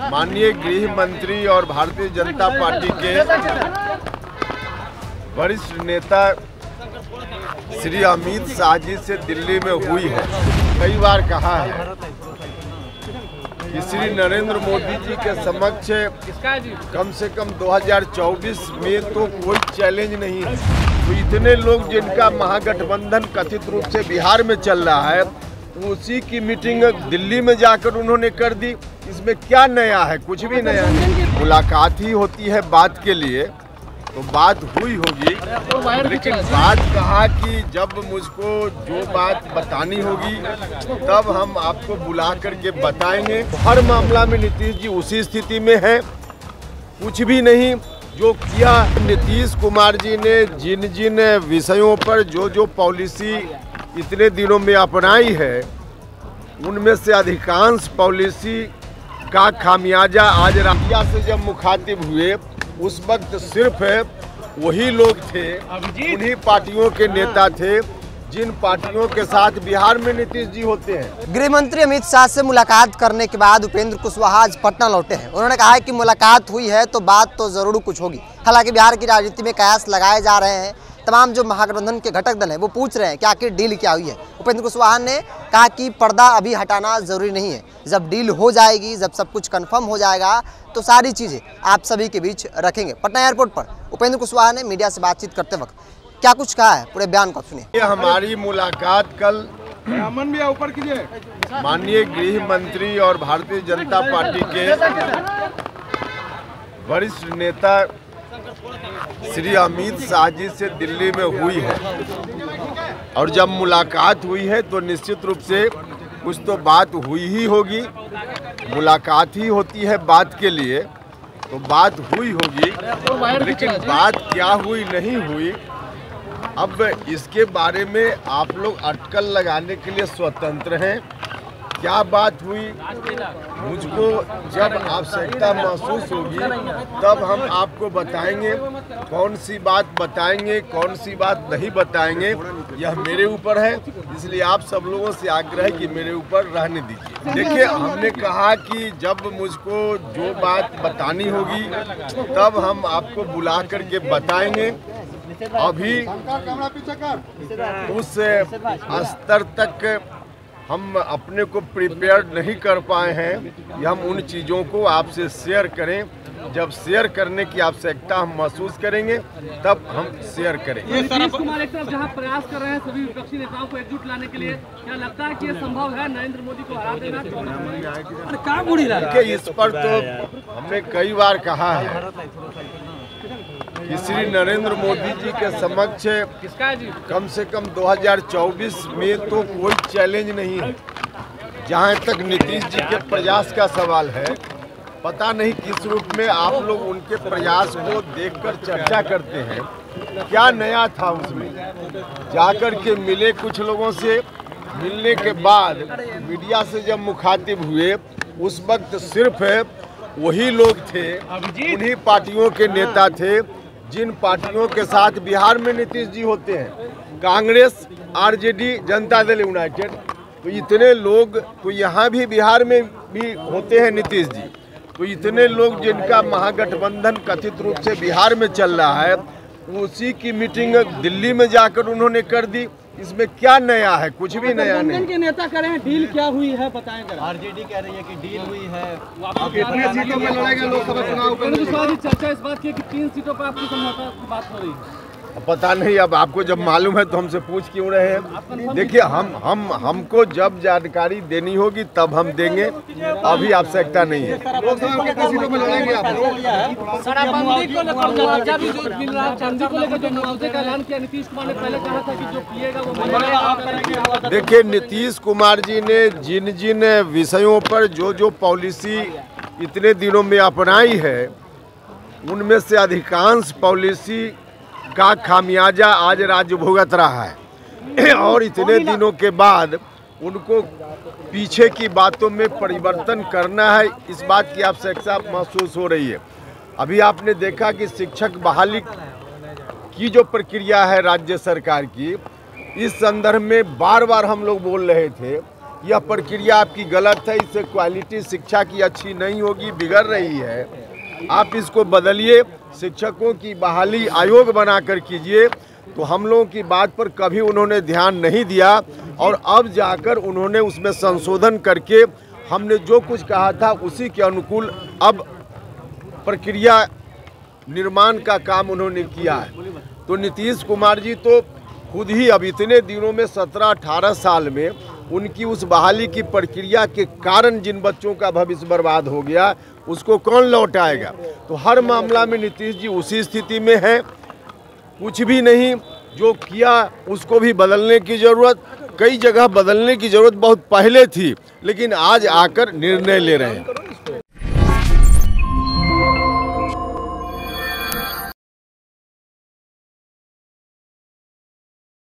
माननीय गृह मंत्री और भारतीय जनता पार्टी के वरिष्ठ नेता श्री अमित शाह जी से दिल्ली में हुई है। कई बार कहा है कि श्री नरेंद्र मोदी जी के समक्ष कम से कम 2024 में तो कोई चैलेंज नहीं है। तो इतने लोग जिनका महागठबंधन कथित रूप से बिहार में चल रहा है, उसी की मीटिंग दिल्ली में जाकर उन्होंने कर दी। इसमें क्या नया है? कुछ भी नया नहीं। मुलाकात ही होती है बात के लिए, तो बात हुई होगी, लेकिन बात कहा कि जब मुझको जो बात बतानी होगी तब हम आपको बुला करके बताएंगे। हर मामला में नीतीश जी उसी स्थिति में है, कुछ भी नहीं। जो किया नीतीश कुमार जी ने जिन जिन विषयों पर जो पॉलिसी इतने दिनों में अपनाई है, उनमें से अधिकांश पॉलिसी का खामियाजा आज राज्य से जब मुखातिब हुए, उस वक्त सिर्फ वही लोग थे, उन्हीं पार्टियों के नेता थे जिन पार्टियों के साथ बिहार में नीतीश जी होते हैं। गृह मंत्री अमित शाह से मुलाकात करने के बाद उपेंद्र कुशवाहा आज पटना लौटे हैं। उन्होंने कहा है कि मुलाकात हुई है तो बात तो जरूर कुछ होगी। हालांकि बिहार की राजनीति में कयास लगाए जा रहे हैं। तमाम जो महागठबंधन के घटक दल हैं वो पूछ रहे हैं कि आखिर डील क्या हुई है। उपेंद्र कुशवाहा ने कहा कि पर्दा अभी हटाना जरूरी नहीं है, जब डील हो जाएगी, जब सब कुछ कंफर्म हो जाएगा तो सारी चीज़ें आप सभी के बीच रखेंगे। पटना एयरपोर्ट पर उपेंद्र कुशवाहा ने मीडिया से बातचीत करते वक्त क्या कुछ कहा है, पूरे बयान को सुनिए। हमारी मुलाकात कल माननीय गृह मंत्री और भारतीय जनता पार्टी के वरिष्ठ नेता श्री अमित शाह जी से दिल्ली में हुई है। और जब मुलाकात हुई है तो निश्चित रूप से कुछ तो बात हुई ही होगी। मुलाकात ही होती है बात के लिए, तो बात हुई होगी, लेकिन बात क्या हुई नहीं हुई, अब इसके बारे में आप लोग अटकल लगाने के लिए स्वतंत्र हैं। क्या बात हुई, मुझको जब आवश्यकता महसूस होगी तब हम आपको बताएंगे। कौन सी बात बताएंगे, कौन सी बात नहीं बताएंगे, यह मेरे ऊपर है। इसलिए आप सब लोगों से आग्रह है कि मेरे ऊपर रहने दीजिए। देखिए, हमने कहा कि जब मुझको जो बात बतानी होगी तब हम आपको बुला करके बताएंगे। अभी उस स्तर तक हम अपने को प्रिपेयर नहीं कर पाए हैं कि हम उन चीज़ों को आपसे शेयर करें। जब शेयर करने की आवश्यकता हम महसूस करेंगे तब हम शेयर करेंगे। नीतीश कुमार एक तरफ जहां प्रयास कर रहे हैं सभी विपक्षी नेताओं को एकजुट लाने के लिए, क्या लगता है कि ये संभव है नरेंद्र मोदी को हरा देना? देखिए, इस पर तो हमने कई बार कहा है कि श्री नरेंद्र मोदी जी के समक्ष कम से कम 2024 में तो कोई चैलेंज नहीं है। जहाँ तक नीतीश जी के प्रयास का सवाल है, पता नहीं किस रूप में आप लोग उनके प्रयास को देखकर चर्चा करते हैं। क्या नया था उसमें? जाकर के मिले कुछ लोगों से, मिलने के बाद मीडिया से जब मुखातिब हुए, उस वक्त सिर्फ वही लोग थे, उन्हीं पार्टियों के नेता थे जिन पार्टियों के साथ बिहार में नीतीश जी होते हैं। कांग्रेस, आरजेडी, जनता दल यूनाइटेड, तो इतने लोग तो यहाँ भी बिहार में भी होते हैं नीतीश जी। तो इतने लोग जिनका महागठबंधन कथित रूप से बिहार में चल रहा है, उसी की मीटिंग दिल्ली में जाकर उन्होंने कर दी। इसमें क्या नया है? कुछ भी नया नहीं। के नेता कह रहे हैं डील क्या हुई है, बताएं जरा। आरजेडी कह रही है कि डील हुई है। कितने सीटों में लड़ेगा लोकसभा चुनाव? चर्चा इस बात की कि 3 सीटों पर आपकी समझौता की बात हो रही है। पता नहीं, अब आपको जब मालूम है तो हमसे पूछ क्यों रहे हैं? देखिए, हमको जब जानकारी देनी होगी तब हम देंगे, अभी आवश्यकता नहीं है। देखिए, नीतीश कुमार जी ने जिन जिन विषयों पर जो पॉलिसी इतने दिनों में अपनाई है, उनमें से अधिकांश पॉलिसी का खामियाजा आज राज्य भुगत रहा है। और इतने दिनों के बाद उनको पीछे की बातों में परिवर्तन करना है, इस बात की आवश्यकता महसूस हो रही है। अभी आपने देखा कि शिक्षक बहाली की जो प्रक्रिया है राज्य सरकार की, इस संदर्भ में बार बार हम लोग बोल रहे थे यह प्रक्रिया आपकी गलत है, इससे क्वालिटी शिक्षा की अच्छी नहीं होगी, बिगड़ रही है, आप इसको बदलिए, शिक्षकों की बहाली आयोग बनाकर कीजिए। तो हम लोगों की बात पर कभी उन्होंने ध्यान नहीं दिया और अब जाकर उन्होंने उसमें संशोधन करके हमने जो कुछ कहा था उसी के अनुकूल अब प्रक्रिया निर्माण का काम उन्होंने किया है। तो नीतीश कुमार जी तो खुद ही अब इतने दिनों में 17-18 साल में उनकी उस बहाली की प्रक्रिया के कारण जिन बच्चों का भविष्य बर्बाद हो गया उसको कौन लौटाएगा। तो हर मामला में नीतीश जी उसी स्थिति में है, कुछ भी नहीं, जो किया उसको भी बदलने की ज़रूरत, कई जगह बदलने की ज़रूरत बहुत पहले थी, लेकिन आज आकर निर्णय ले रहे हैं।